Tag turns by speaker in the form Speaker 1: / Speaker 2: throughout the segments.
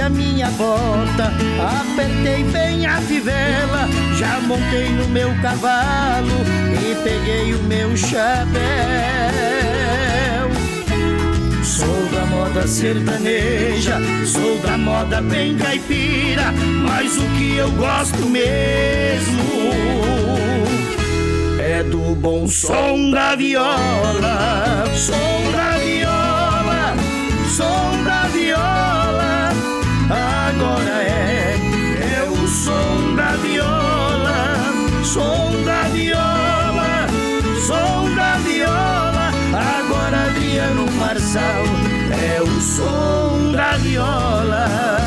Speaker 1: a minha bota, apertei bem a fivela, já montei no meu cavalo e peguei o meu chapéu. Sou da moda sertaneja, sou da moda bem caipira, mas o que eu gosto mesmo é do bom som da viola. Som da viola, som da viola, agora é o som da viola. Som da viola, som da viola, agora Adriano Marçal é o som da viola.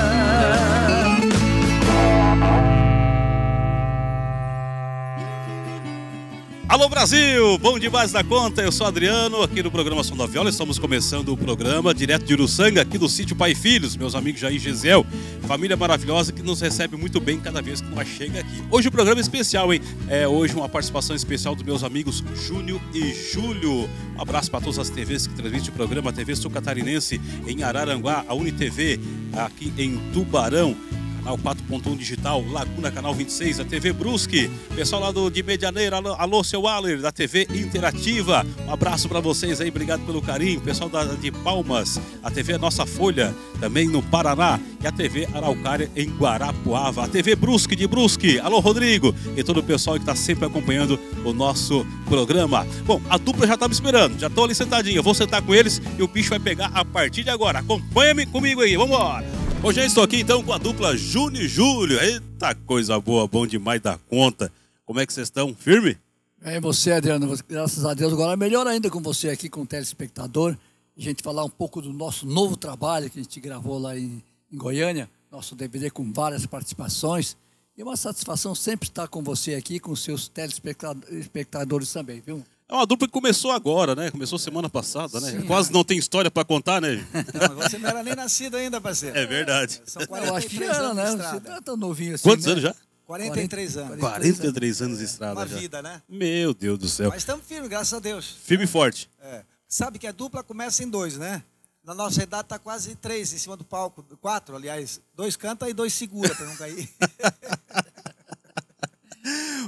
Speaker 2: Alô Brasil, bom demais da conta, eu sou Adriano, aqui no programa Som da Viola. Estamos começando o programa direto de Uruçanga, aqui do sítio Pai e Filhos, meus amigos Jair e Gesiel, família maravilhosa que nos recebe muito bem cada vez que nós chega aqui. Hoje o programa é especial, hein? É hoje uma participação especial dos meus amigos Júnior e Júlio. Um abraço para todas as TVs que transmitem o programa, a TV Sul Catarinense em Araranguá, a UniTV aqui em Tubarão, Canal 4.1 Digital, Laguna, Canal 26, a TV Brusque, pessoal lá de Medianeira, alô, seu Waller, da TV Interativa, um abraço para vocês aí, obrigado pelo carinho, pessoal de Palmas, a TV Nossa Folha, também no Paraná, e a TV Araucária em Guarapuava, a TV Brusque de Brusque, alô Rodrigo, e todo o pessoal que está sempre acompanhando o nosso programa. Bom, a dupla já está me esperando, já estou ali sentadinho, eu vou sentar com eles e o bicho vai pegar a partir de agora. Acompanha-me comigo aí, vamos embora! Hoje eu estou aqui então com a dupla Júnior e Júlio. Eita, coisa boa, bom demais da conta. Como é que vocês estão? Firme?
Speaker 3: É você, Adriano, graças a Deus. Agora melhor ainda com você aqui, com o telespectador. A gente falar um pouco do nosso novo trabalho que a gente gravou lá em Goiânia. Nosso DVD com várias participações. E uma satisfação sempre estar com você aqui, com os seus telespectadores também, viu?
Speaker 2: É uma dupla que começou agora, né? Começou semana passada, né?
Speaker 3: Sim,
Speaker 2: quase não tem história pra contar, né?
Speaker 4: Não, você não era nem nascido ainda, parceiro.
Speaker 2: É verdade.
Speaker 4: São
Speaker 3: Eu acho que
Speaker 4: 43
Speaker 3: era,
Speaker 4: anos
Speaker 3: né?
Speaker 4: de
Speaker 3: Você
Speaker 4: estrada.
Speaker 3: tá tão novinho assim.
Speaker 2: Quantos
Speaker 3: né?
Speaker 2: anos já?
Speaker 4: 43 anos.
Speaker 2: 43 anos de estrada
Speaker 4: Uma
Speaker 2: já.
Speaker 4: vida, né?
Speaker 2: Meu Deus do céu.
Speaker 4: Mas estamos firmes, graças a Deus.
Speaker 2: Firme e forte.
Speaker 4: É. Sabe que a dupla começa em 2, né? Na nossa idade tá quase 3 em cima do palco. 4, aliás. 2 canta e 2 segura para não cair.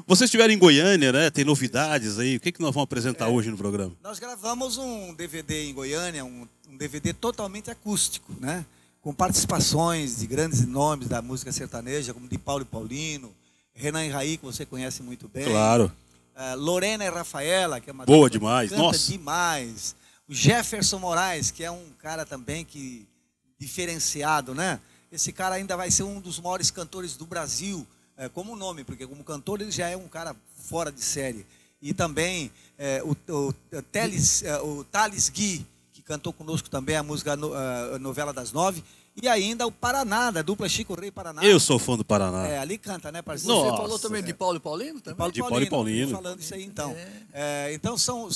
Speaker 2: Vocês estiveram em Goiânia, né? Tem novidades aí. O que nós vamos apresentar hoje no programa?
Speaker 4: Nós gravamos um DVD em Goiânia, um DVD totalmente acústico, né? Com participações de grandes nomes da música sertaneja, como de Paulo e Paulino, Renan e Raí, que você conhece muito bem.
Speaker 2: Claro.
Speaker 4: Lorena e Rafaela, que é uma
Speaker 2: Boa
Speaker 4: dupla
Speaker 2: demais,
Speaker 4: que canta
Speaker 2: nossa.
Speaker 4: demais. O Jefferson Moraes, que é um cara também que diferenciado, né? Esse cara ainda vai ser um dos maiores cantores do Brasil, como nome, porque como cantor ele já é um cara fora de série. E também o Thales Gui, que cantou conosco também a música Novela das 9. E ainda o Paraná, da dupla Chico Rei Paraná.
Speaker 2: Eu sou fã do Paraná.
Speaker 4: Ali canta, né, parceiro?
Speaker 3: Você
Speaker 2: Nossa,
Speaker 3: falou também de Paulo e Paulino? Também?
Speaker 2: De Paulo e Paulino.
Speaker 4: Falando isso aí, então. Então são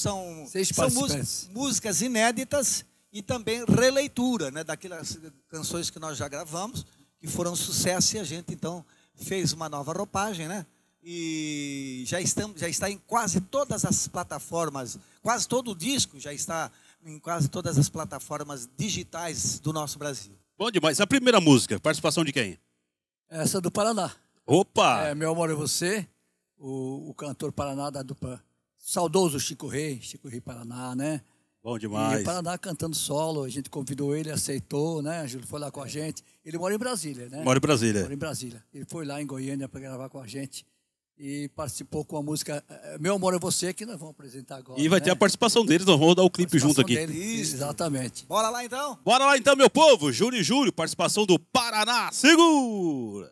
Speaker 3: Seis participantes.
Speaker 4: músicas inéditas e também releitura, né, daquelas canções que nós já gravamos, que foram sucesso, e a gente, então, fez uma nova roupagem, né? E já está em quase todas as plataformas, quase todo o disco já está em quase todas as plataformas digitais do nosso Brasil.
Speaker 2: Bom demais. A primeira música, participação de quem?
Speaker 3: Essa do Paraná.
Speaker 2: Opa!
Speaker 3: Meu Amor é Você, o cantor Paraná da dupla. Saudoso Chico Rei Paraná, né?
Speaker 2: Bom
Speaker 3: E
Speaker 2: demais.
Speaker 3: o Paraná cantando solo, a gente convidou ele, aceitou, né? Júlio foi lá com a gente. Ele mora em Brasília, né?
Speaker 2: Mora em Brasília.
Speaker 3: Mora em Brasília. Ele foi lá em Goiânia para gravar com a gente e participou com a música Meu Amor é Você, que nós vamos apresentar agora.
Speaker 2: E vai ter a participação deles, nós vamos dar o clipe junto aqui.
Speaker 3: Isso. Exatamente.
Speaker 4: Bora lá, então?
Speaker 2: Bora lá então, meu povo. Júnior e Júlio, participação do Paraná. Segura!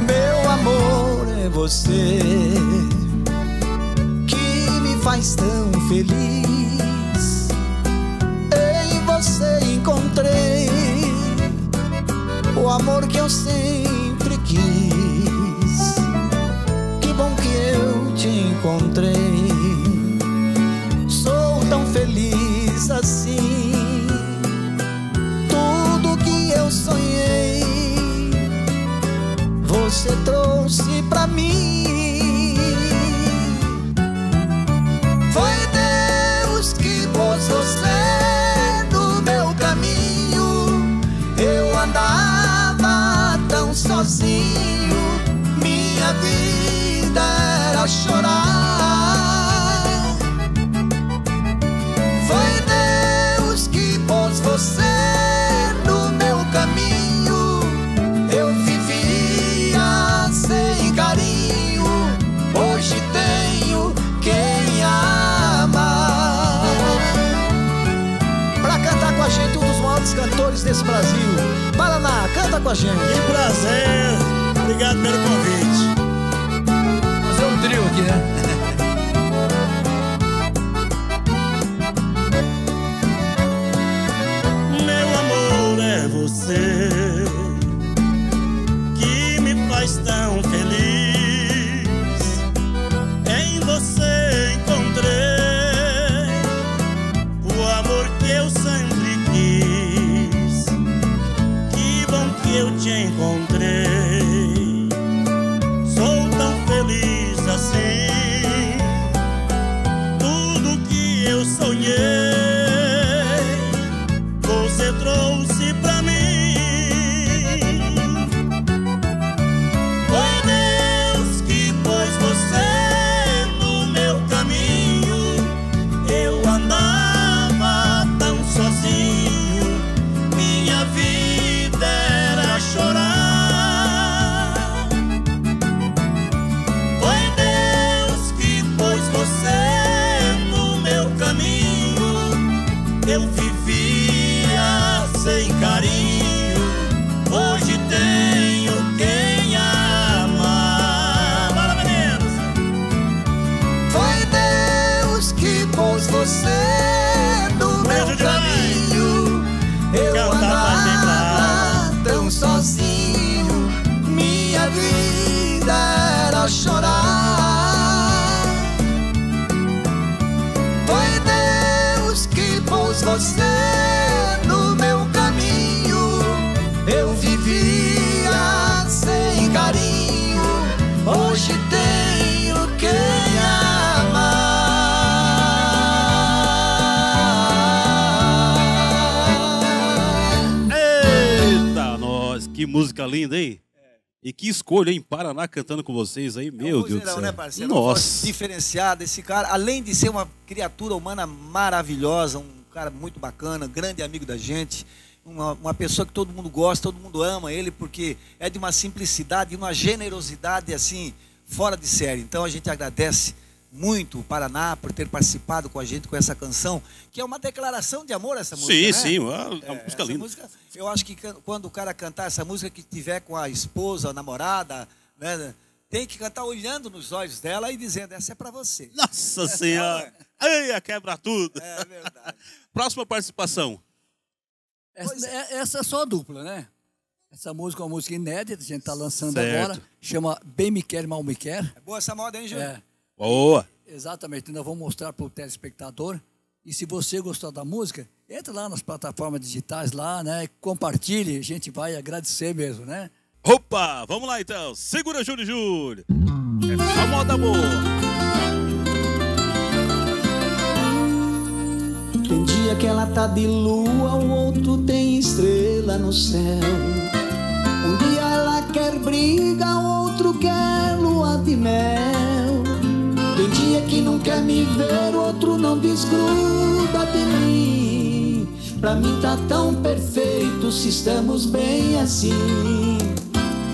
Speaker 1: Meu amor é você que me faz tão feliz. Em você encontrei o amor que eu sempre quis. Que bom que eu te encontrei. Sou tão feliz assim. Tudo que eu
Speaker 4: pra mim. Foi Deus que pôs você no meu caminho. Eu andava tão sozinho, minha vida era chorar. Foi Deus que pôs você no meu caminho. Eu vivia sem carinho, hoje tenho quem ama. Pra cantar com a gente, um dos maiores cantores desse Brasil, Paraná, canta com a gente.
Speaker 1: Que prazer, obrigado pelo convite.
Speaker 3: Fazer um trio aqui, né?
Speaker 1: Meu amor, é você que me faz tão feliz. Em você encontrei o amor que eu sempre quis. Que bom que eu te encontrei. Sou tão feliz assim. Tudo que eu sonhei você trouxe pra mim. Foi Deus que pôs você no meu caminho. Eu andava tão sozinho, minha vida era chorar. Foi Deus que pôs você no meu caminho. Eu vivia sem carinho, hoje tenho quem ama. Bora, meninos! Foi Deus que pôs você no meu caminho. Eu andava tão sozinho, minha vida era chorar. Foi Deus que pôs você no meu caminho. Eu vivia sem carinho, hoje tenho quem ama.
Speaker 2: Eita, nós, que música linda, hein? E que escolha, hein? Paraná cantando com vocês aí, meu Deus do céu.
Speaker 4: Né, parceiro? Uma voz
Speaker 2: Nossa.
Speaker 4: diferenciada. Esse cara, além de ser uma criatura humana maravilhosa, um cara muito bacana, grande amigo da gente, uma pessoa que todo mundo gosta, todo mundo ama ele, porque é de uma simplicidade, de uma generosidade, assim, fora de série. Então a gente agradece muito o Paraná por ter participado com a gente com essa canção, que é uma declaração de amor, essa música,
Speaker 2: Sim,
Speaker 4: né?
Speaker 2: sim, uma música linda.
Speaker 4: Música, eu acho que quando o cara cantar essa música, que tiver com a esposa, a namorada, né, tem que cantar olhando nos olhos dela e dizendo, essa é pra você.
Speaker 2: Nossa Senhora! Ai, quebra tudo!
Speaker 4: É verdade.
Speaker 2: Próxima participação.
Speaker 3: Essa é só a dupla, né? Essa música é uma música inédita, a gente tá lançando
Speaker 2: Certo.
Speaker 3: agora. Chama Bem Me Quer, Mal Me Quer.
Speaker 4: É boa essa moda, hein, Júlio?
Speaker 3: É,
Speaker 2: Boa!
Speaker 3: exatamente. Nós vamos mostrar para o telespectador. E se você gostou da música, entra lá nas plataformas digitais lá, né? Compartilhe, a gente vai agradecer mesmo, né?
Speaker 2: Opa! Vamos lá então! Segura, Júlio Júlio! É só moda boa!
Speaker 5: Tem dia que ela tá de lua, o outro tem estrela no céu. Um dia ela quer briga, o outro quer lua de mel. Tem dia que não quer me ver, o outro não desgruda de mim. Pra mim tá tão perfeito se estamos bem assim.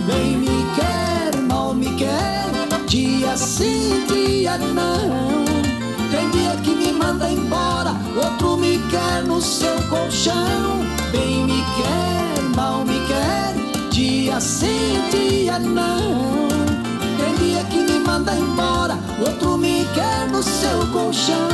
Speaker 5: Bem me quer, mal me quer, dia sim, dia não. Tem dia que me manda embora, outro me quer no seu colchão. Bem me quer, mal me quer, dia sim, dia não. Tem dia que me manda embora, outro me quer no seu colchão.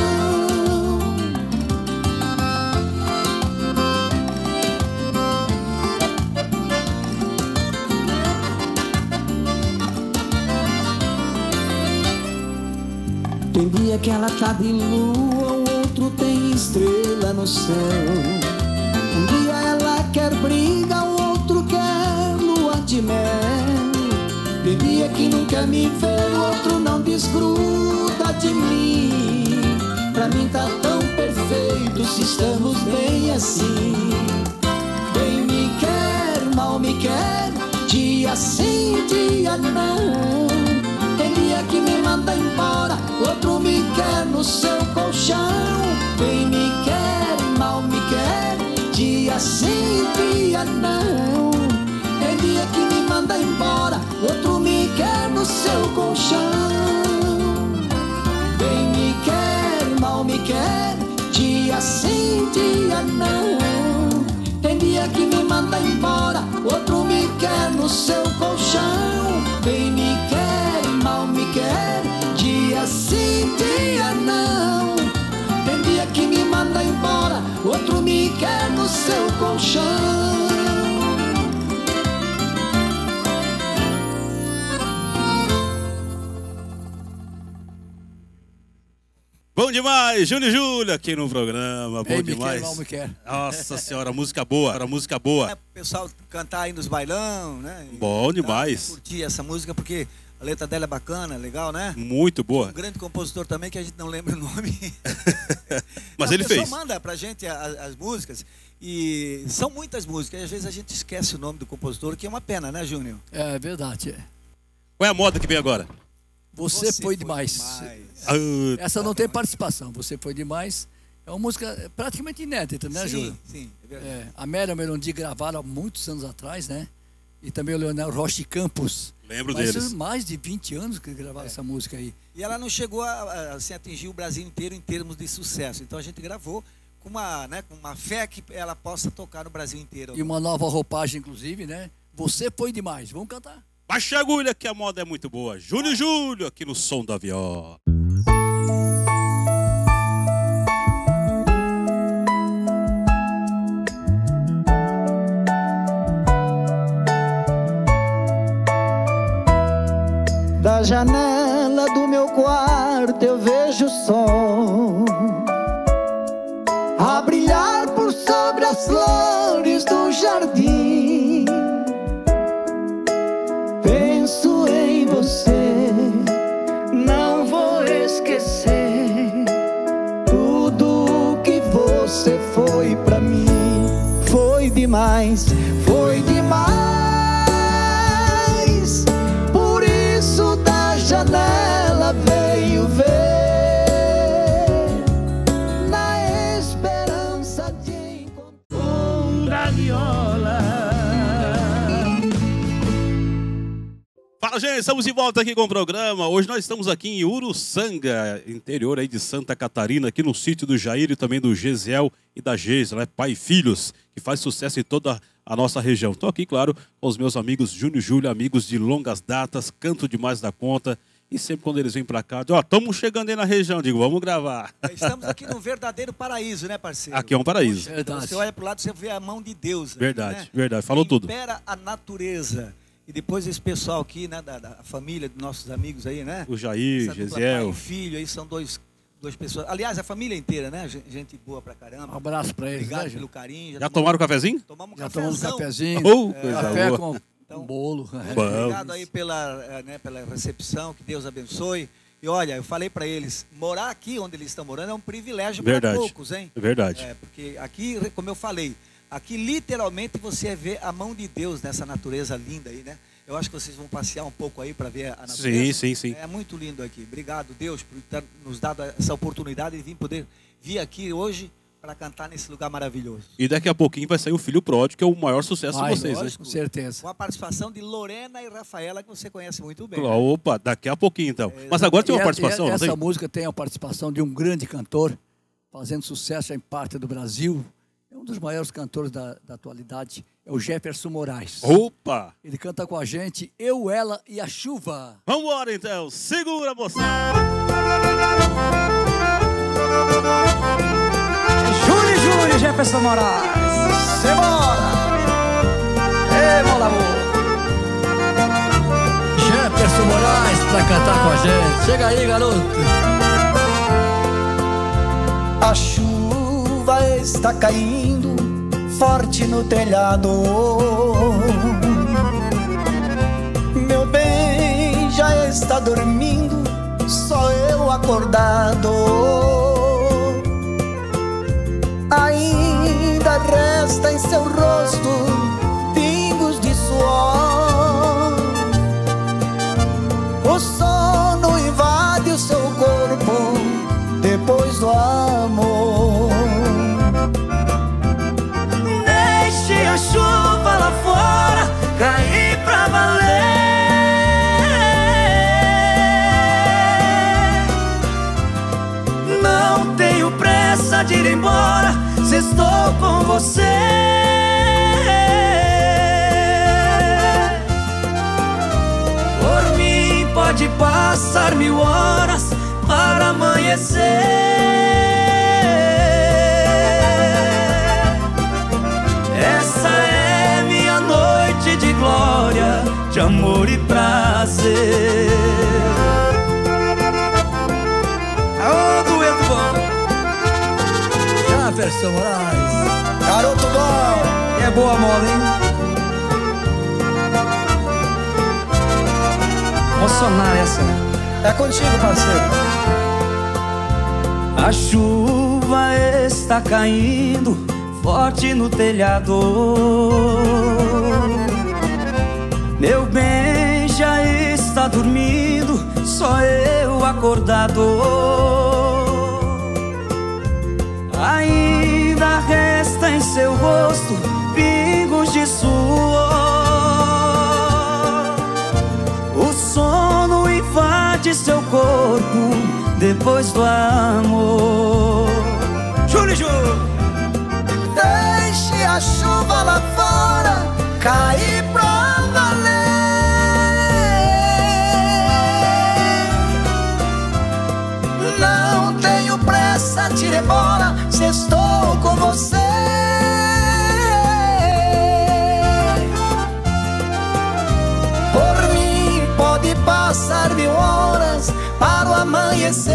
Speaker 5: Tem dia que ela tá de lua, o outro tem estrela no céu. Um dia ela quer briga, o outro quer lua de mel. Tem dia que não quer me ver, o outro não desgruda de mim. Pra mim tá tão perfeito se estamos bem assim. Bem me quer, mal me quer, dia sim, dia não. Tem dia que me manda embora, outro me quer no seu colchão. Bem me quer, mal me quer, dia sim, dia não. Tem dia que me manda embora, outro me quer no seu colchão. Bem me quer, mal me quer, dia sim, dia não. Tem dia que me manda embora, outro me quer no seu colchão. Bem me quer, mal me quer, dia sim, dia não. Tem dia que me manda embora, outro me quer no seu colchão.
Speaker 2: Bom demais, Júlio e Júlia aqui no programa, bom demais.
Speaker 3: Mal me quer.
Speaker 2: Nossa senhora, música boa, era música boa.
Speaker 4: O pessoal cantar aí nos bailão, né?
Speaker 2: Bom demais.
Speaker 4: Curtir essa música porque a letra dela é bacana, legal, né?
Speaker 2: Muito boa.
Speaker 4: Um grande compositor também que a gente não lembra o nome.
Speaker 2: Mas ele fez.
Speaker 4: A pessoa manda pra gente as músicas e são muitas músicas e às vezes a gente esquece o nome do compositor, que é uma pena, né, Júnior?
Speaker 3: É verdade.
Speaker 2: Qual é a moda que vem agora?
Speaker 3: Você foi demais. Essa não tem participação. Você foi demais. É uma música praticamente inédita, né, Júlio?
Speaker 4: Sim, é verdade.
Speaker 3: A Méria Melondi gravaram há muitos anos atrás, né? E também o Leonel Rocha de Campos.
Speaker 2: Lembro deles.
Speaker 3: Mais de 20 anos que gravaram essa música aí.
Speaker 4: E ela não chegou a atingir o Brasil inteiro em termos de sucesso. Então a gente gravou com uma fé que ela possa tocar no Brasil inteiro.
Speaker 3: E uma nova roupagem, inclusive, né? Você foi demais. Vamos cantar.
Speaker 2: Baixa a agulha que a moda é muito boa. Júlio e Júlio aqui no Som da Viola.
Speaker 5: Da janela do meu quarto eu vejo o sol a brilhar por sobre as flores do jardim. Penso em você, não vou esquecer tudo que você foi pra mim. Foi demais, foi demais. Por isso da janela veio ver, na esperança de encontrar
Speaker 1: Onda Viola.
Speaker 2: Fala, gente, estamos de volta aqui com o programa. Hoje nós estamos aqui em Uruçanga, interior aí de Santa Catarina, aqui no sítio do Jair e também do Gesiel e da Geisa, né? Pai e filhos, que faz sucesso em toda a nossa região. Estou aqui, claro, com os meus amigos Júnior e Júlia, amigos de longas datas, canto demais da conta. E sempre quando eles vêm pra cá, estamos chegando aí na região, digo, vamos gravar.
Speaker 4: Estamos aqui num verdadeiro paraíso, né, parceiro?
Speaker 2: Aqui é um paraíso.
Speaker 3: Verdade.
Speaker 4: Você olha pro lado, você vê a mão de Deus.
Speaker 2: Verdade,
Speaker 4: né?
Speaker 2: verdade, falou tudo.
Speaker 4: Impera a natureza. E depois esse pessoal aqui, né, da família, dos nossos amigos aí, né?
Speaker 2: O Jair,
Speaker 4: Essa dupla
Speaker 2: Gesiel.
Speaker 4: pai e filho, aí são duas pessoas. Aliás, a família inteira, né? Gente boa pra
Speaker 3: Um
Speaker 4: caramba.
Speaker 3: abraço pra eles,
Speaker 4: Obrigado
Speaker 3: né,
Speaker 4: pelo
Speaker 3: Júlio?
Speaker 4: carinho.
Speaker 2: Já tomaram o cafezinho?
Speaker 4: Tomamos um
Speaker 3: Já tomamos um
Speaker 4: cafezão.
Speaker 3: cafezinho,
Speaker 2: Coisa
Speaker 3: café
Speaker 2: boa.
Speaker 3: com bolo.
Speaker 2: Bom.
Speaker 4: Obrigado aí pela recepção, que Deus abençoe. E olha, eu falei para eles, morar aqui onde eles estão morando é um privilégio para
Speaker 2: Verdade.
Speaker 4: poucos, hein?
Speaker 2: Verdade.
Speaker 4: Porque aqui, como eu falei, aqui literalmente você vê a mão de Deus nessa natureza linda aí, né? Eu acho que vocês vão passear um pouco aí para ver a natureza.
Speaker 2: Sim.
Speaker 4: É muito lindo aqui. Obrigado, Deus, por ter nos dado essa oportunidade de poder vir aqui hoje para cantar nesse lugar maravilhoso.
Speaker 2: E daqui a pouquinho vai sair o Filho Pródigo, que é o maior sucesso
Speaker 3: Vai,
Speaker 2: de vocês, né?
Speaker 3: com certeza.
Speaker 4: Com a participação de Lorena e Rafaela, que você conhece muito bem.
Speaker 2: Opa, daqui a pouquinho então. Mas agora tem uma participação, não
Speaker 3: Essa
Speaker 2: tem?
Speaker 3: música tem a participação de um grande cantor, fazendo sucesso em parte do Brasil. É um dos maiores cantores da atualidade, é o Jefferson Moraes.
Speaker 2: Opa!
Speaker 3: Ele canta com a gente, Eu, Ela e a Chuva.
Speaker 2: Vambora então, segura você!
Speaker 5: Júlio e Júlio, Jefferson Moraes. Simbora! Ei, meu amor!
Speaker 3: Jefferson Moraes pra cantar com a gente. Chega aí, garoto.
Speaker 5: A chuva está caindo forte no telhado. Meu bem, está dormindo, só eu acordado. Ainda resta em seu rosto pingos de suor. O sono invade o seu corpo depois do amor.
Speaker 1: Deixe a chuva lá fora cair pra valer. Não tenho pressa de ir embora se estou com você. Por mim pode passar 1000 horas para amanhecer. Essa é minha noite de glória, de amor e prazer. Aô, dueto bom!
Speaker 3: Jefferson Moraes,
Speaker 5: Garoto bom,
Speaker 1: É boa moda, hein? Emocionar essa, né?
Speaker 5: é contigo, parceiro.
Speaker 1: A chuva está caindo forte no telhado. Meu bem já está dormindo, só eu acordado. Ainda resta em seu rosto pingos de suor. O sono invade seu corpo depois do amor. Júlio, Júlio!
Speaker 5: Deixe a chuva lá fora cair pra valer. Não tenho pressa de ir embora se estou com você. Por mim pode passar 1000 horas para o amanhecer.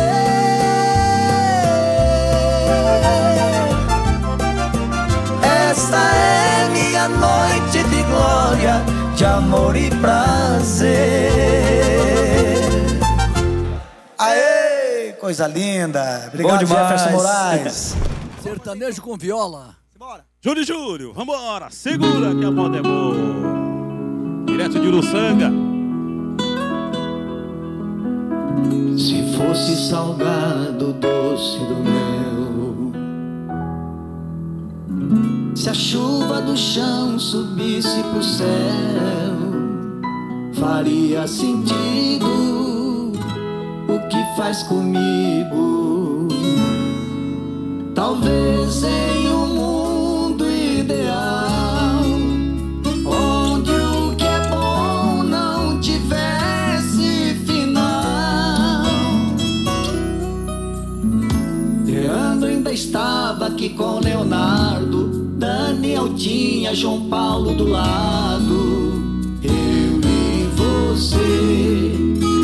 Speaker 5: Esta é minha noite de glória, de amor e prazer. Aê, coisa linda. Obrigado, Jefferson Moraes.
Speaker 3: sertanejo com viola.
Speaker 4: Bora.
Speaker 2: Júlio, vambora, segura que a moda é boa. Direto de Uruçanga.
Speaker 5: Se fosse salgado, doce do mel, se a chuva do chão subisse pro céu, faria sentido o que faz comigo. Talvez em um mundo ideal, onde o que é bom não tivesse final. Leandro ainda estava aqui com Leonardo, Daniel tinha João Paulo do lado. Eu e você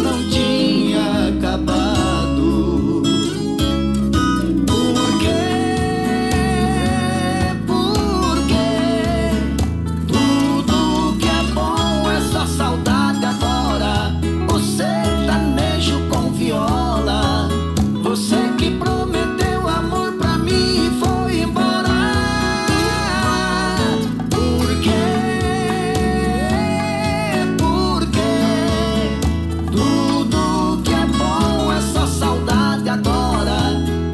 Speaker 5: não tinha acabado. Por quê? Porque tudo que é bom é só saudade agora. O sertanejo com viola, você que prometeu amor pra mim e foi embora. Por quê? Porque tudo que é bom é só saudade agora.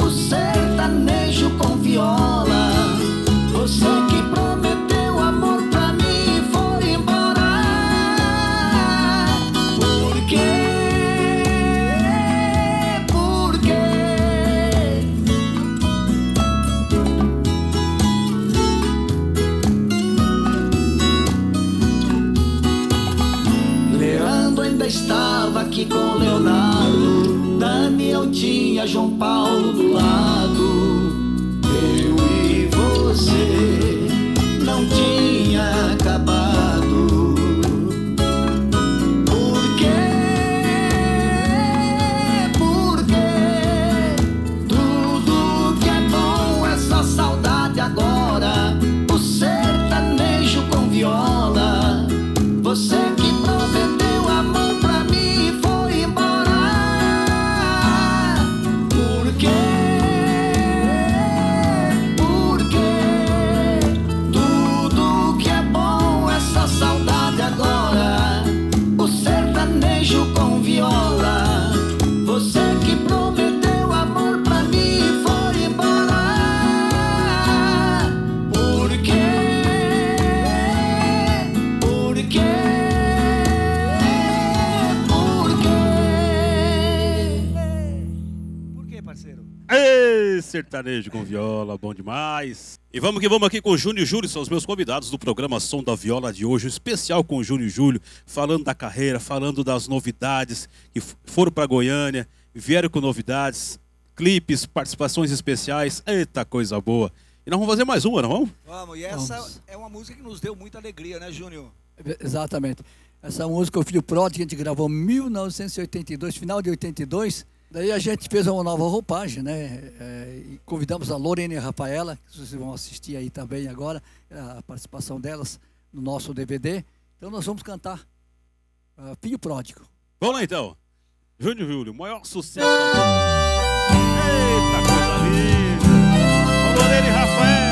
Speaker 5: O sertanejo com viola, você que prometeu amor pra mim e foi embora. Por quê? Por quê? Leandro ainda estava aqui com Leonardo, Daniel tinha João Paulo do lado. Eu e você não tinha acabado. Por quê? Porque tudo que é bom é só saudade agora. O sertanejo com viola, você que prometeu amor pra mim e foi embora.
Speaker 4: parceiro?
Speaker 2: Ei, sertanejo com viola, bom demais. E vamos que vamos aqui com o Júnior e Júlio, são os meus convidados do programa Som da Viola de hoje, um especial com o Júnior e Júlio, falando da carreira, falando das novidades que foram para Goiânia, vieram com novidades, clipes, participações especiais, eita coisa boa. E nós vamos fazer mais uma, não vamos?
Speaker 4: Vamos, e essa é uma música que nos deu muita alegria, né, Júnior?
Speaker 3: Exatamente. Essa música, O Filho Pródigo, que a gente gravou em 1982, final de 82. Daí a gente fez uma nova roupagem, né? E convidamos a Lorena e a Rafaela, que vocês vão assistir aí também agora, a participação delas no nosso DVD. Então nós vamos cantar Filho Pródigo.
Speaker 2: Vamos lá então. Júnior e Júlio, maior sucesso da música. Eita coisa linda. Lorena e Rafaela.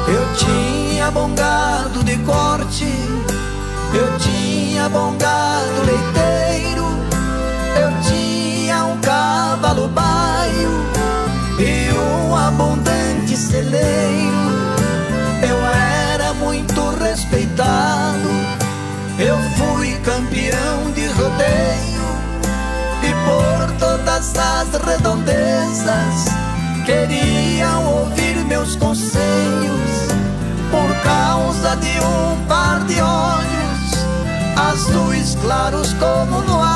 Speaker 5: Eu tinha bom gado de corte, eu tinha bom gado leiteiro, eu tinha um cavalo baio e um abundante celeiro. Eu era muito respeitado, eu fui campeão de rodeio e por todas as redondezas queriam ouvir meus conselhos. Por causa de um par de olhos azuis claros como no ar.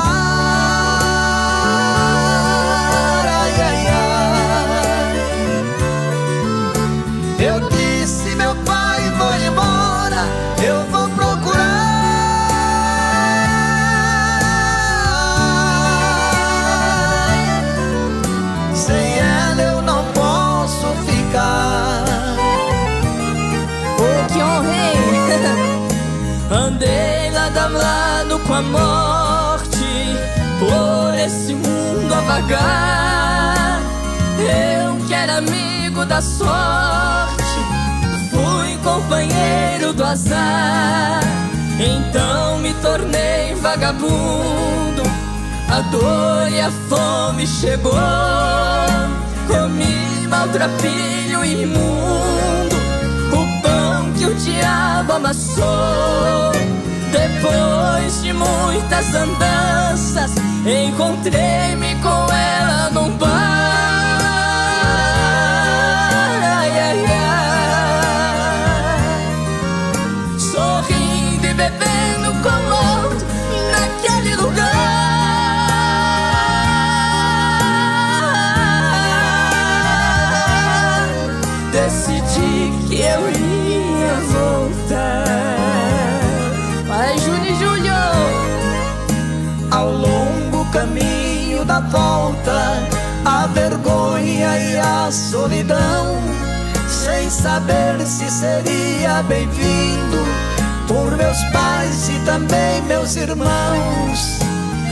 Speaker 5: Ai, ai, ai. Eu disse, meu pai, vou embora, eu vou procurar. Sem ela eu não posso ficar.
Speaker 6: Que honrei. Andei lado a lado com a morte, por esse mundo a vagar. Eu que era amigo da sorte, fui companheiro do azar. Então me tornei vagabundo, a dor e a fome chegou. Comi maltrapilho imundo, o pão que o diabo amassou. Depois de muitas andanças, encontrei-me com ela num bar. Ai, ai, ai. Sorrindo e bebendo com outro naquele lugar. Decidi que eu ia voltar. Vai, Júnior e Júlio!
Speaker 5: Ao longo caminho da volta, a vergonha e a solidão, sem saber se seria bem-vindo por meus pais e também meus irmãos.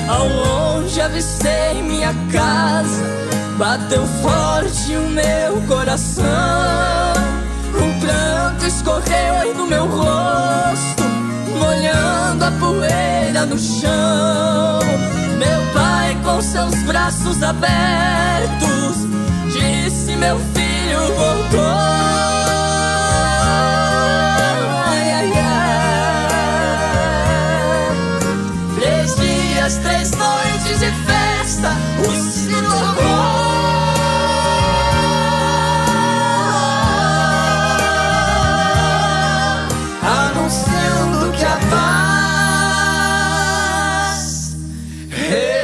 Speaker 6: Ao longe avistei minha casa, bateu forte o meu coração. O pranto escorreu no meu rosto, molhando a poeira no chão. Meu pai com seus braços abertos disse, meu filho voltou. Ai, ai, ai. 3 dias, 3 noites de festa, o sino tocou. Anunciando que a paz retornou.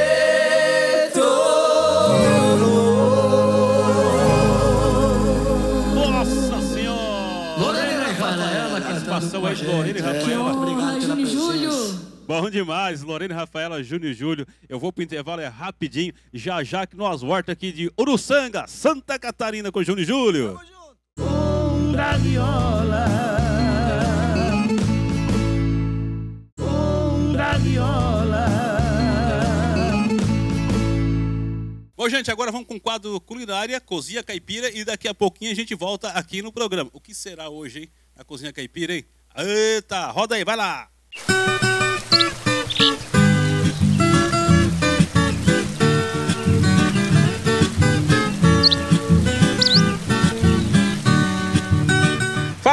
Speaker 2: Nossa Senhora!
Speaker 3: Lorena e Rafaela
Speaker 2: Participação aí de Lorena e
Speaker 6: Que
Speaker 2: Rafaela.
Speaker 6: honra, Júnior e Júlio!
Speaker 2: Bom demais, Lorena e Rafaela, Júnior e Júlio. Eu vou pro intervalo, é rapidinho. Já já que nós voltamos aqui de Uruçanga, Santa Catarina com Júnior e Júlio.
Speaker 1: Da viola, da viola.
Speaker 2: Bom, gente, agora vamos com o quadro culinária, Cozinha Caipira, e daqui a pouquinho a gente volta aqui no programa. O que será hoje, hein? A Cozinha Caipira, hein? Eita, roda aí, vai lá!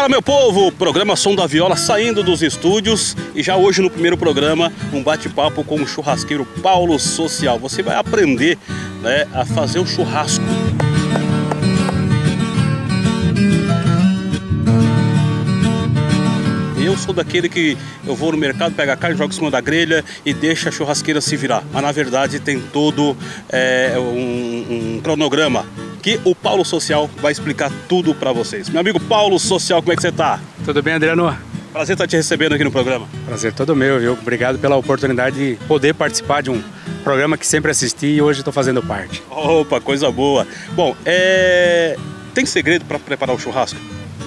Speaker 2: Fala, meu povo, programa Som da Viola saindo dos estúdios e já hoje no primeiro programa um bate-papo com o churrasqueiro Paulo Social. Você vai aprender, né, a fazer o churrasco. Eu sou daquele que eu vou no mercado, pego a carne, jogo em cima da grelha e deixa a churrasqueira se virar. Mas na verdade tem todo um cronograma que o Paulo Social vai explicar tudo para vocês. Meu amigo Paulo Social, como é que você tá?
Speaker 7: Tudo bem, Adriano?
Speaker 2: Prazer estar te recebendo aqui no programa.
Speaker 7: Prazer todo meu, viu? Obrigado pela oportunidade de poder participar de um programa que sempre assisti e hoje estou fazendo parte.
Speaker 2: Opa, coisa boa. Bom, tem segredo para preparar o churrasco?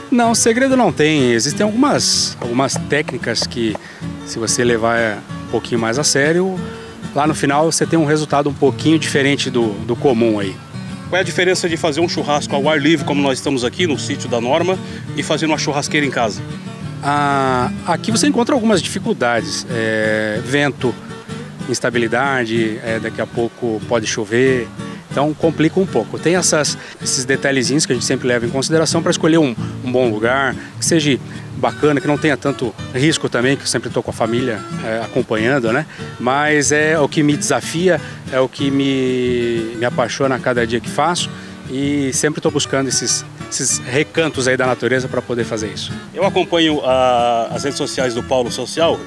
Speaker 7: Não, segredo não tem. Existem algumas técnicas que, se você levar um pouquinho mais a sério, lá no final você tem um resultado um pouquinho diferente do comum aí.
Speaker 2: Qual é a diferença de fazer um churrasco ao ar livre, como nós estamos aqui no sítio da Norma, e fazer uma churrasqueira em casa?
Speaker 7: Aqui você encontra algumas dificuldades. Vento, instabilidade, daqui a pouco pode chover. Então complica um pouco. Tem esses detalhezinhos que a gente sempre leva em consideração para escolher um bom lugar, que seja bacana, que não tenha tanto risco também, que eu sempre estou com a família acompanhando, né? Mas é o que me desafia, é o que me apaixona a cada dia que faço e sempre estou buscando esses recantos aí da natureza para poder fazer isso.
Speaker 2: Eu acompanho as redes sociais do Paulo Social,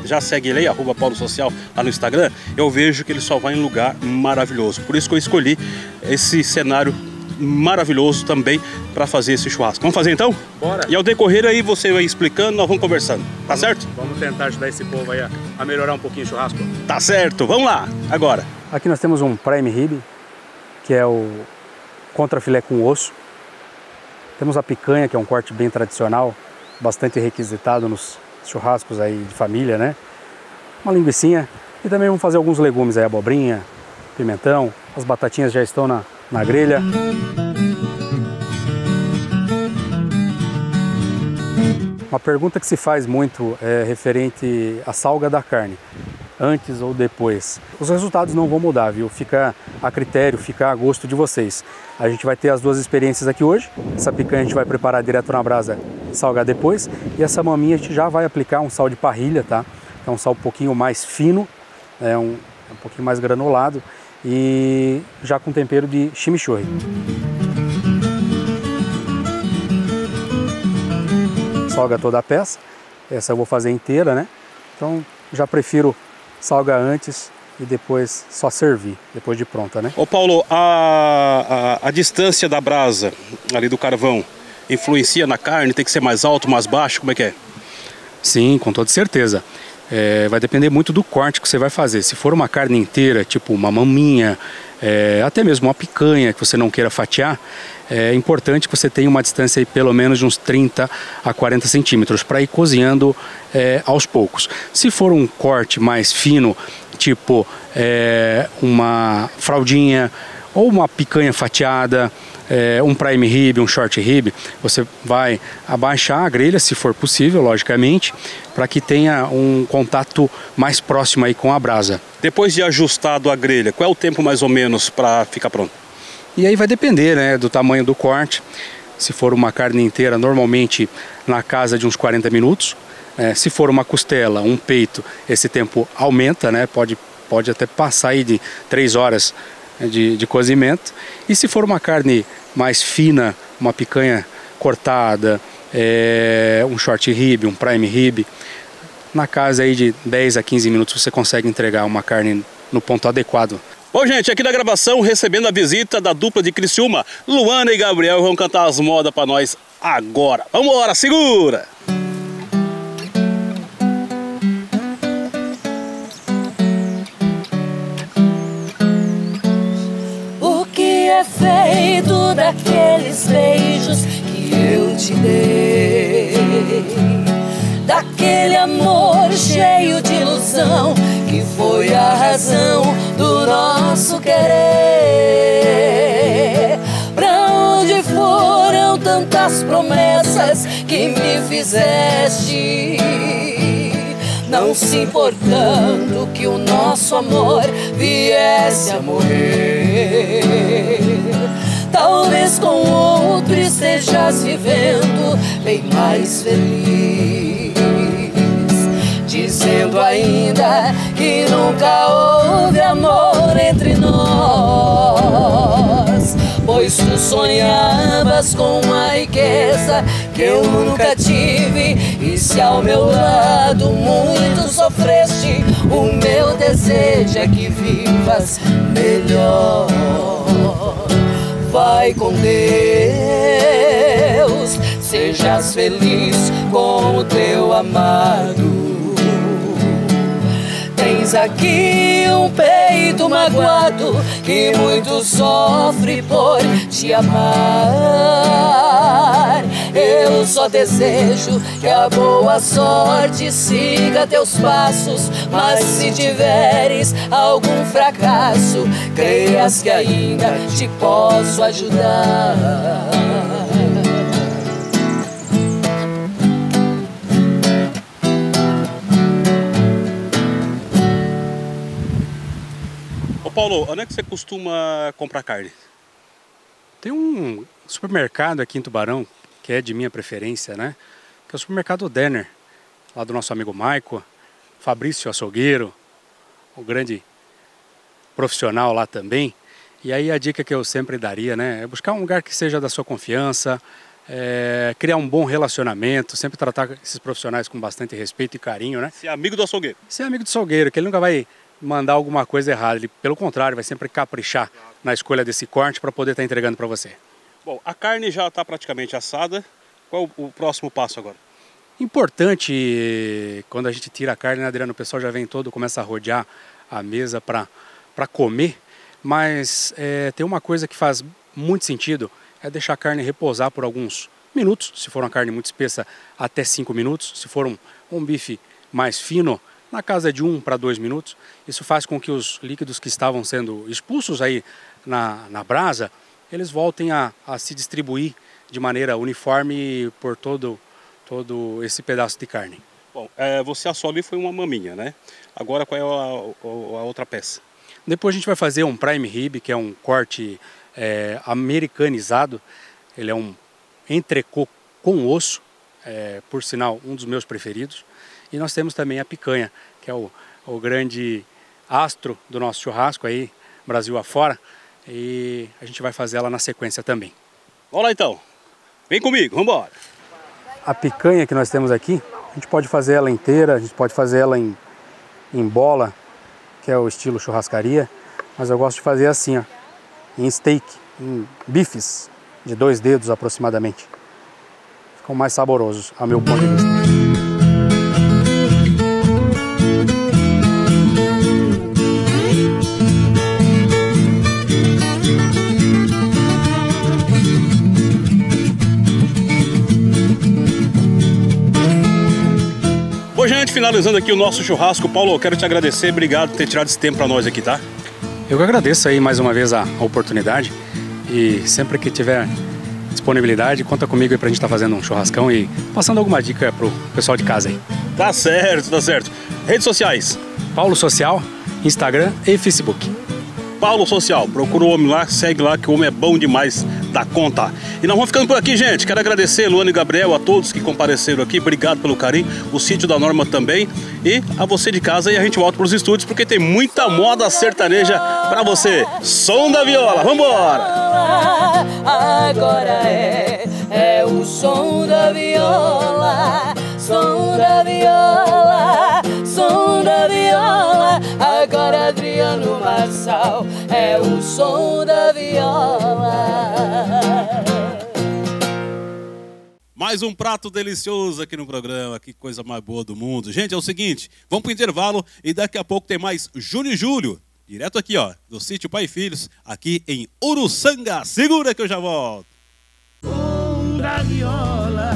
Speaker 2: já segue ele aí, @Paulo Social lá no Instagram. Eu vejo que ele só vai em lugar maravilhoso, por isso que eu escolhi esse cenário maravilhoso também para fazer esse churrasco. Vamos fazer então?
Speaker 7: Bora!
Speaker 2: E ao decorrer aí você vai explicando, nós vamos conversando, tá certo?
Speaker 7: Vamos tentar ajudar esse povo aí a melhorar um pouquinho o churrasco.
Speaker 2: Tá certo, vamos lá, agora.
Speaker 7: Aqui nós temos um prime rib, que é o contrafilé com osso. Temos a picanha, que é um corte bem tradicional, bastante requisitado nos churrascos aí de família, né? Uma linguicinha e também vamos fazer alguns legumes aí, abobrinha, pimentão. As batatinhas já estão na grelha. Uma pergunta que se faz muito é referente à salga da carne, antes ou depois. Os resultados não vão mudar, viu? Fica a critério, fica a gosto de vocês. A gente vai ter as duas experiências aqui hoje. Essa picanha a gente vai preparar direto na brasa e salgar depois. E essa maminha a gente já vai aplicar um sal de parrilha, tá? É um sal um pouquinho mais fino, um pouquinho mais granulado e já com tempero de chimichurri. Salga toda a peça. Essa eu vou fazer inteira, né? Então já prefiro salgar antes e depois só servir, depois de pronta, né?
Speaker 2: Ô Paulo, a distância da brasa ali do carvão influencia na carne? Tem que ser mais alto, mais baixo? Como é que é?
Speaker 7: Sim, com toda certeza. Vai depender muito do corte que você vai fazer. Se for uma carne inteira, tipo uma maminha, até mesmo uma picanha que você não queira fatiar, é importante que você tenha uma distância aí pelo menos de uns 30 a 40 centímetros para ir cozinhando aos poucos. Se for um corte mais fino, tipo uma fraldinha ou uma picanha fatiada, um prime rib, um short rib, você vai abaixar a grelha, se for possível, logicamente, para que tenha um contato mais próximo aí com a brasa.
Speaker 2: Depois de ajustado a grelha, qual é o tempo mais ou menos para ficar pronto?
Speaker 7: E aí vai depender, né, do tamanho do corte. Se for uma carne inteira, normalmente na casa de uns 40 minutos. Se for uma costela, um peito, esse tempo aumenta, né, pode até passar aí de 3 horas de cozimento. E se for uma carne mais fina, uma picanha cortada, um short rib, um prime rib, na casa aí de 10 a 15 minutos você consegue entregar uma carne no ponto adequado.
Speaker 2: Bom, gente, aqui na gravação, recebendo a visita da dupla de Criciúma, Luana e Gabriel, vão cantar as modas pra nós agora. Vambora, segura!
Speaker 6: O que é feito daqueles beijos que eu te dei? Daquele amor cheio de ilusão que foi a razão do nosso querer. Pra onde foram tantas promessas que me fizeste? Não se importando que o nosso amor viesse a morrer. Talvez com outro estejas vivendo bem mais feliz, dizendo ainda que nunca houve amor entre nós, pois tu sonhavas com uma riqueza que eu nunca tive, e se ao meu lado muito sofreste, o meu desejo é que vivas melhor. Vai com Deus, sejas feliz com o teu amado. Tens aqui um peito magoado que muito sofre por te amar. Eu só desejo que a boa sorte siga teus passos, mas se tiveres algum fracasso, creias que ainda te posso ajudar.
Speaker 2: Paulo, onde é que você costuma comprar carne?
Speaker 7: Tem um supermercado aqui em Tubarão, que é de minha preferência, né? Que é o supermercado Denner, lá do nosso amigo Maico, Fabrício Açougueiro, o grande profissional lá também. E aí a dica que eu sempre daria, né? É buscar um lugar que seja da sua confiança, criar um bom relacionamento, sempre tratar esses profissionais com bastante respeito e carinho, né?
Speaker 2: Ser amigo do açougueiro.
Speaker 7: Ser amigo do açougueiro, que ele nunca vai mandar alguma coisa errada, ele, pelo contrário, vai sempre caprichar na escolha desse corte para poder estar entregando para você.
Speaker 2: Bom, a carne já está praticamente assada. Qual o próximo passo agora?
Speaker 7: Importante, quando a gente tira a carne, né, Adriano, o pessoal já vem todo, começa a rodear a mesa para comer, mas tem uma coisa que faz muito sentido, é deixar a carne repousar por alguns minutos, se for uma carne muito espessa, até 5 minutos, se for um bife mais fino, na casa de 1 para 2 minutos. Isso faz com que os líquidos que estavam sendo expulsos aí na brasa, eles voltem a se distribuir de maneira uniforme por todo esse pedaço de carne.
Speaker 2: Bom, você assou ali foi uma maminha, né? Agora qual é a outra peça?
Speaker 7: Depois a gente vai fazer um prime rib, que é um corte americanizado. Ele é um entrecô com osso, por sinal um dos meus preferidos. E nós temos também a picanha, que é o grande astro do nosso churrasco aí, Brasil afora. E a gente vai fazer ela na sequência também.
Speaker 2: Vamos lá então. Vem comigo, vamos embora.
Speaker 7: A picanha que nós temos aqui, a gente pode fazer ela inteira, a gente pode fazer ela em bola, que é o estilo churrascaria. Mas eu gosto de fazer assim, ó, em steak, em bifes de 2 dedos aproximadamente. Ficam mais saborosos, a meu ponto de vista.
Speaker 2: Bom, gente, finalizando aqui o nosso churrasco. Paulo, eu quero te agradecer, obrigado por ter tirado esse tempo para nós aqui, tá?
Speaker 7: Eu que agradeço aí mais uma vez a oportunidade e sempre que tiver disponibilidade, conta comigo aí pra gente estar fazendo um churrascão e passando alguma dica pro pessoal de casa aí.
Speaker 2: Tá certo, tá certo. Redes sociais?
Speaker 7: Paulo Social, Instagram e Facebook.
Speaker 2: Paulo Social, procura o homem lá, segue lá que o homem é bom demais da conta. E nós vamos ficando por aqui, gente. Quero agradecer, Luana e Gabriel, a todos que compareceram aqui. Obrigado pelo carinho. O sítio da Norma também. E a você de casa. E a gente volta para os estúdios porque tem muita moda sertaneja para você. Som da viola. Vambora!
Speaker 6: Agora é o som da viola. Som da viola. Som da viola. Agora Adriano Marçal é o som da viola.
Speaker 2: Mais um prato delicioso aqui no programa, que coisa mais boa do mundo. Gente, é o seguinte, vamos pro intervalo e daqui a pouco tem mais Júnior e Júlio, direto aqui, ó, do sítio Pai e Filhos, aqui em Uruçanga. Segura que eu já volto.
Speaker 1: Som da viola.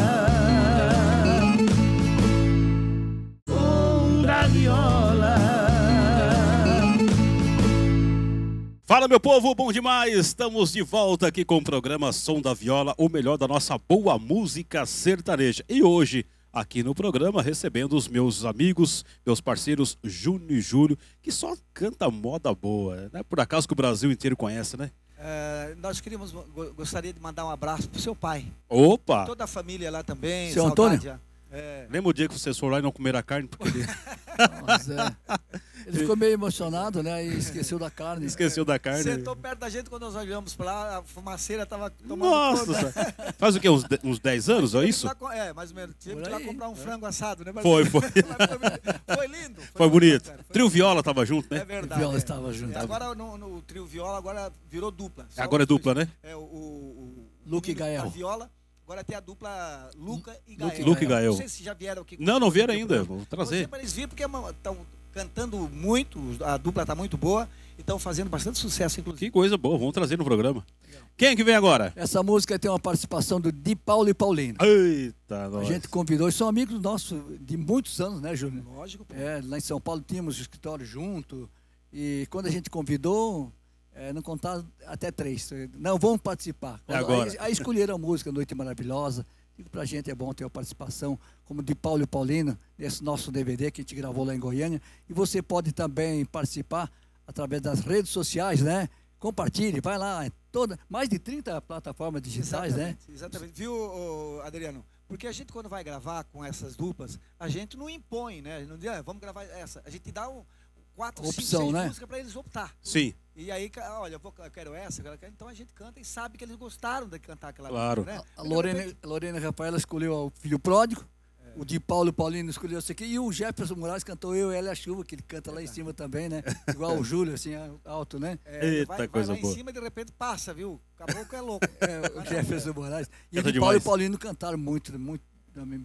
Speaker 1: Som da viola.
Speaker 2: Fala, meu povo, bom demais! Estamos de volta aqui com o programa Som da Viola, o melhor da nossa boa música sertaneja. E hoje, aqui no programa, recebendo os meus amigos, meus parceiros Júnior e Júlio, que só canta moda boa. Não é por acaso que o Brasil inteiro conhece, né?
Speaker 4: Nós gostaria de mandar um abraço pro seu pai.
Speaker 2: Opa!
Speaker 4: Toda a família lá também.
Speaker 3: Seu Antônio?
Speaker 2: Lembra o dia que vocês foram lá e não comeram a carne? Porque ele...
Speaker 3: Nossa, ele ficou meio emocionado, né? E esqueceu da carne.
Speaker 2: Esqueceu da carne.
Speaker 4: Sentou perto da gente quando nós olhamos para lá, a fumaceira estava tomando
Speaker 2: Nossa! Faz o quê? Uns 10 anos, é isso?
Speaker 4: Mais ou menos. Tive que ir lá comprar um frango assado, né?
Speaker 2: Foi.
Speaker 4: Foi lindo.
Speaker 2: Foi bonito.
Speaker 4: Cara,
Speaker 2: Trio Viola tava junto, né?
Speaker 4: É verdade.
Speaker 3: O Viola estava junto.
Speaker 4: Agora no Trio Viola agora virou dupla.
Speaker 2: Agora é dupla, né?
Speaker 4: O
Speaker 3: Luca e Gael.
Speaker 4: A Viola. Agora tem a dupla Luca e Gael.
Speaker 2: Luca e Gael.
Speaker 4: Não sei se já vieram aqui.
Speaker 2: Não vieram ainda. Vou trazer.
Speaker 4: Eles viram porque estão cantando muito, a dupla está muito boa e estão fazendo bastante sucesso, inclusive.
Speaker 2: Que coisa boa, vamos trazer no programa. Quem é que vem agora?
Speaker 3: Essa música tem uma participação do Di Paulo e Paulino.
Speaker 2: Eita,
Speaker 3: A
Speaker 2: nós.
Speaker 3: gente convidou, são amigos nossos de muitos anos, né, Júnior?
Speaker 4: Lógico. Pô.
Speaker 3: Lá em São Paulo tínhamos o escritório junto e quando a gente convidou, não contaram até 3. Não, vamos participar.
Speaker 2: Agora.
Speaker 3: Aí escolheram a música Noite Maravilhosa. Pra gente é bom ter a participação como de Paulo e Paulino nesse nosso DVD que a gente gravou lá em Goiânia. E você pode também participar através das redes sociais, né? Compartilhe, vai lá, mais de 30 plataformas digitais, né?
Speaker 4: Exatamente. Viu, Adriano? Porque a gente quando vai gravar com essas duplas, a gente não impõe, né? Não diz, vamos gravar essa. A gente dá 4, 5, 6
Speaker 3: né?
Speaker 4: músicas para eles optar.
Speaker 2: Sim.
Speaker 4: E aí, olha, eu quero essa, então a gente canta e sabe que eles gostaram de cantar aquela
Speaker 2: Claro.
Speaker 4: música, né?
Speaker 3: A Lorena Rafaela escolheu o Filho Pródigo, o de Paulo e Paulino escolheu isso aqui, e o Jefferson Moraes cantou Eu e Ela e a Chuva, que ele canta lá em cima também, né? Igual o Júlio, assim, alto, né?
Speaker 2: Eita, coisa
Speaker 4: vai lá
Speaker 2: boa.
Speaker 4: em cima e de repente passa, viu? Acabou que é louco.
Speaker 3: O Jefferson Moraes. E
Speaker 2: Canta
Speaker 3: o de Paulo
Speaker 2: demais.
Speaker 3: e Paulino cantaram muito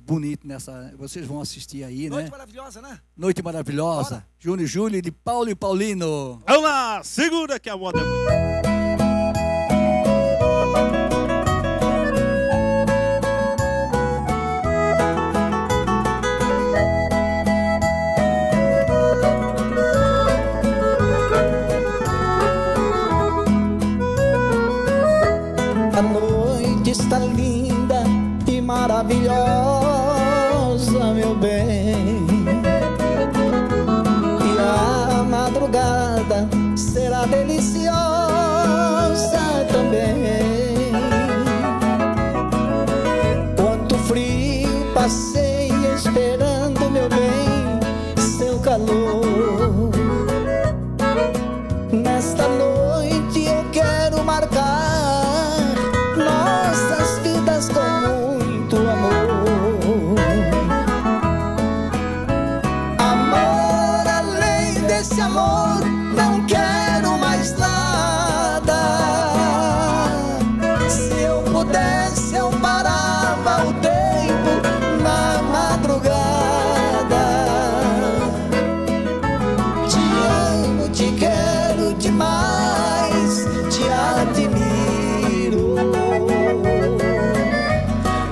Speaker 3: bonito nessa. Vocês vão assistir aí,
Speaker 4: Noite
Speaker 3: né?
Speaker 4: maravilhosa, né?
Speaker 3: Noite Maravilhosa.
Speaker 4: Bora.
Speaker 3: Júnior e Júlio de Paulo e Paulino.
Speaker 2: Vamos lá, segura que a moda é muito...
Speaker 5: A noite está linda e maravilhosa, meu bem. E a madrugada será deliciosa também. Quanto frio passei esperando, meu bem, seu calor. Nesta noite eu quero marcar nossas vidas com muito amor. Amor, além desse amor, não quero mais nada. Se eu pudesse, eu parava o tempo na madrugada. Te amo, te quero demais, te admiro.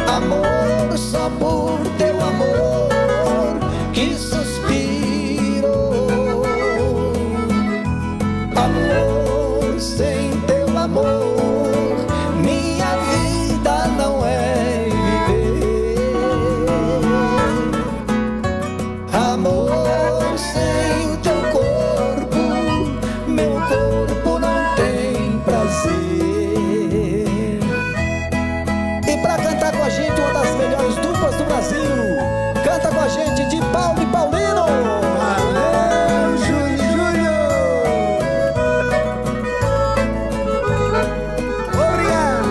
Speaker 5: Amor, só por teu amor que suspiro. Amor, sem teu amor, minha vida não é viver. Amor, sem o teu corpo, meu corpo não tem prazer. E pra cantar com a gente uma das melhores duplas do Brasil, canta com a gente de Paulo e Paulino. Valeu, Júnior, Júnior. Obrigado.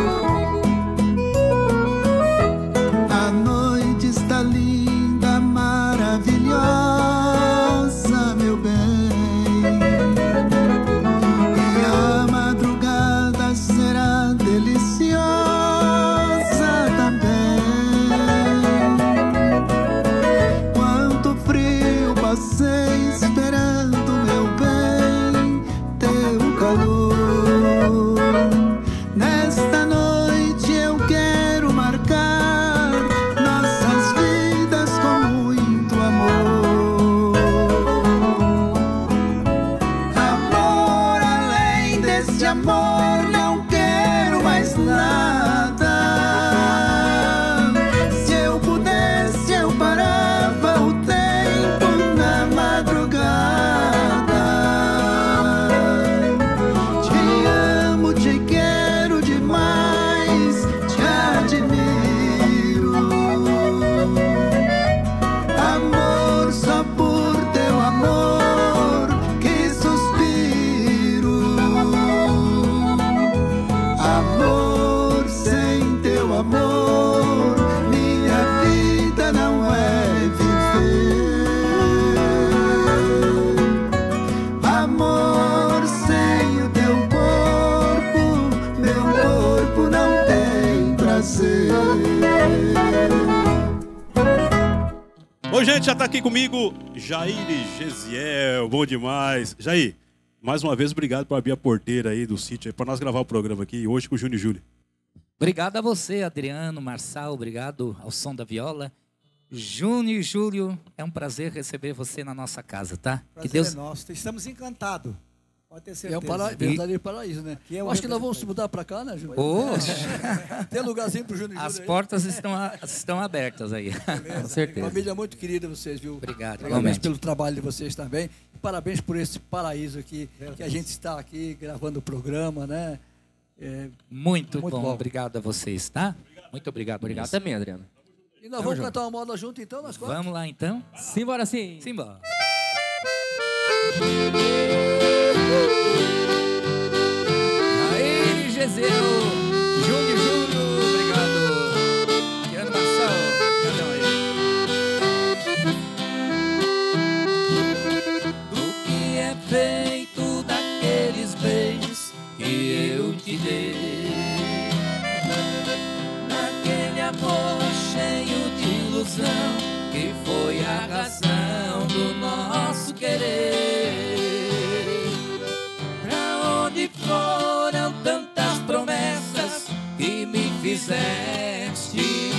Speaker 8: A noite está linda, maravilhosa, meu bem. E a madrugada será deliciosa também. Quanto frio passei esperando, meu bem, teu calor. Nesta noite eu quero marcar nossas vidas
Speaker 2: Ô, gente, já tá aqui comigo Jair e Gesiel, bom demais. Jair, mais uma vez, obrigado por abrir a porteira aí do sítio, para nós gravar o programa aqui hoje com o Júnior e Júlio.
Speaker 9: Obrigado a você, Adriano, Marçal, obrigado ao Som da Viola. Júnior e Júlio, é um prazer receber você na nossa casa, tá?
Speaker 4: Prazer que Deus... é nosso, estamos encantados. Pode ter certeza.
Speaker 3: É o verdadeiro paraíso, né?
Speaker 4: É
Speaker 3: acho que nós vamos se mudar para cá, né, Júnior? Tem lugarzinho pro Júnior e Júlio.
Speaker 9: As portas estão abertas aí. Com certeza.
Speaker 3: Família muito querida vocês, viu?
Speaker 9: Obrigado.
Speaker 3: Parabéns pelo trabalho de vocês também. E parabéns por esse paraíso aqui, que a gente está aqui gravando o programa, né?
Speaker 9: Muito bom. Obrigado a vocês, tá? Muito obrigado.
Speaker 10: Obrigado também, Adriano.
Speaker 3: E nós vamos cantar uma moda junto, então, nós quatro?
Speaker 9: Vamos lá, então?
Speaker 10: Simbora sim.
Speaker 9: Simbora. Aí, Gesiel, Júnior, obrigado. Adriano, Marçal, cadê aí? Do que é feito daqueles beijos que eu te dei, naquele amor cheio de ilusão que foi a razão do nosso querer. Pra onde foram tantas promessas que me fizeste,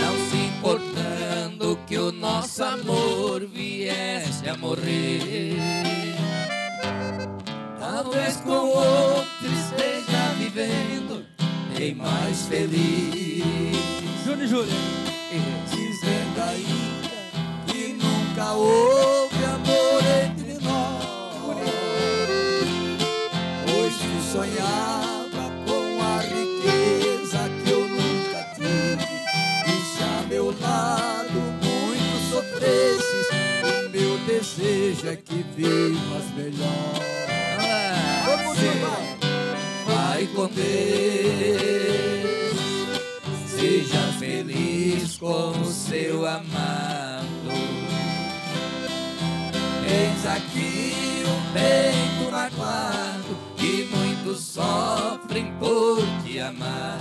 Speaker 9: não se importando que o nosso amor viesse a morrer. Talvez com outro esteja vivendo bem mais feliz.
Speaker 3: Júnior e Júlio.
Speaker 5: Dizendo ainda que nunca houve amor entre nós, pois tu sonhava com a riqueza que eu nunca tive, e se a meu lado muito sofresses, o meu desejo é que vivas melhor. Vai com Deus, seja feliz com o seu amado. Eis aqui um peito magoado que muitos sofrem por te amar.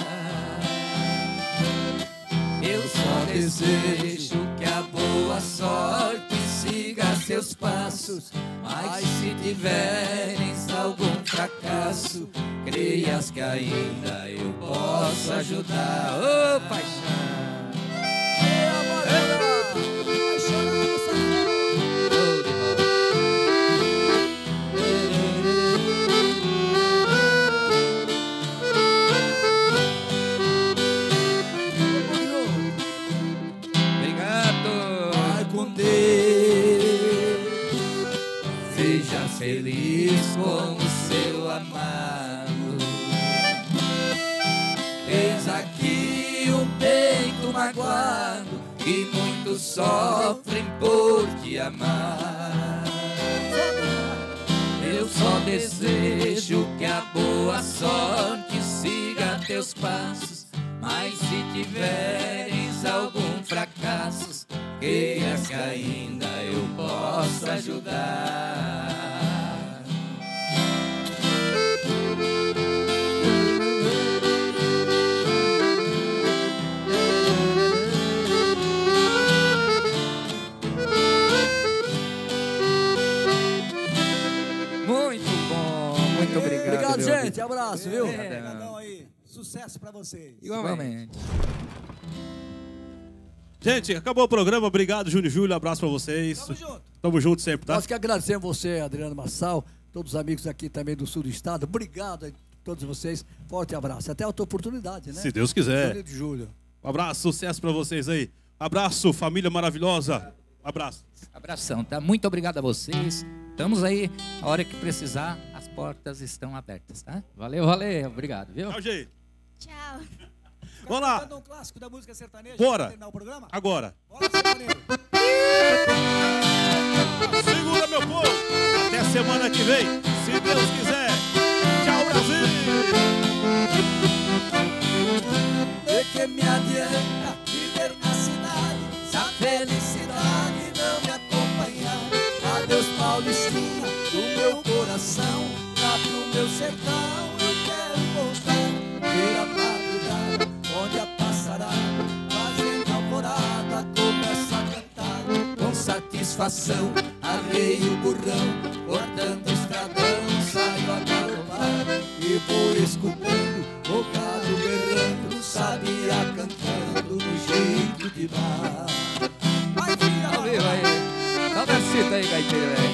Speaker 5: Eu só desejo que a boa sorte siga seus passos, mas se tiveres algum fracasso, creias que ainda eu posso ajudar. Ô, paixão! Feliz com o seu amado. Eis aqui um peito magoado que muitos sofrem por te amar. Eu só desejo que a boa sorte siga teus passos, mas se tiveres algum fracasso, creias que ainda eu posso ajudar.
Speaker 3: Muito obrigado. Obrigado, gente. Abraço, viu?
Speaker 4: Obrigadão aí. Sucesso pra vocês.
Speaker 9: Igualmente.
Speaker 2: Gente, acabou o programa. Obrigado, Júnior e Júlio. Abraço pra vocês.
Speaker 4: Tamo junto.
Speaker 2: Tamo junto sempre, tá?
Speaker 3: Nós que agradecemos você, Adriano Marçal, todos os amigos aqui também do sul do estado. Obrigado a todos vocês. Forte abraço. Até outra oportunidade, né?
Speaker 2: Se Deus quiser.
Speaker 3: Júlio de Júlio.
Speaker 2: Um abraço, sucesso pra vocês aí. Abraço, família maravilhosa. Abraço.
Speaker 9: Abração, tá? Muito obrigado a vocês. Estamos aí, a hora que precisar, as portas estão abertas, tá?
Speaker 10: Valeu, valeu. Obrigado, viu?
Speaker 2: Tchau, gente.
Speaker 11: Tchau.
Speaker 2: Vamos lá.
Speaker 4: Cantando um clássico da música sertaneja.
Speaker 2: Bora.
Speaker 4: Terminar o programa?
Speaker 2: Agora.
Speaker 4: Bora, sertanejo.
Speaker 2: Segura, meu povo. Até semana que vem, se Deus quiser. Tchau, Brasil.
Speaker 5: De que me adianta viver na cidade se a felicidade não me acompanhar? Adeus, Paulistinha, do meu coração, lá pro meu sertão eu quero voltar. Ver a madrugada onde a passarada fazendo alvorada começa a
Speaker 6: satisfação. Arrei o burrão, cortando o estradão, saio a galopar e vou escutando o gado berrando, sabia cantando no jeito de bar. Vai, filha,
Speaker 10: Ao vivo aí. Dá um versito aí, gaiteiro, velho.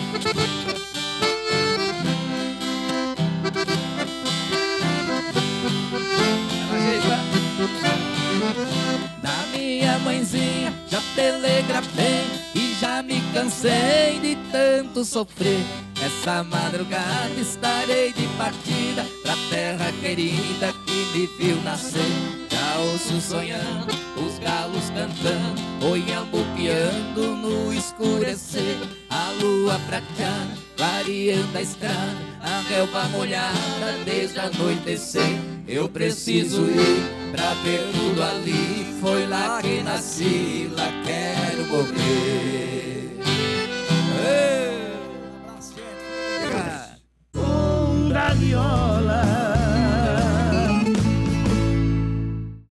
Speaker 6: Da minha mãezinha já telegrafei e já me cansei de tanto sofrer. Essa madrugada estarei de partida pra terra querida que me viu nascer. Já ouço sonhando, os galos cantando, oiambo piando no escurecer. A lua prateada, clareando a estrada, a relva molhada desde anoitecer. Eu preciso ir pra ver tudo ali, foi lá que nasci, lá quero morrer.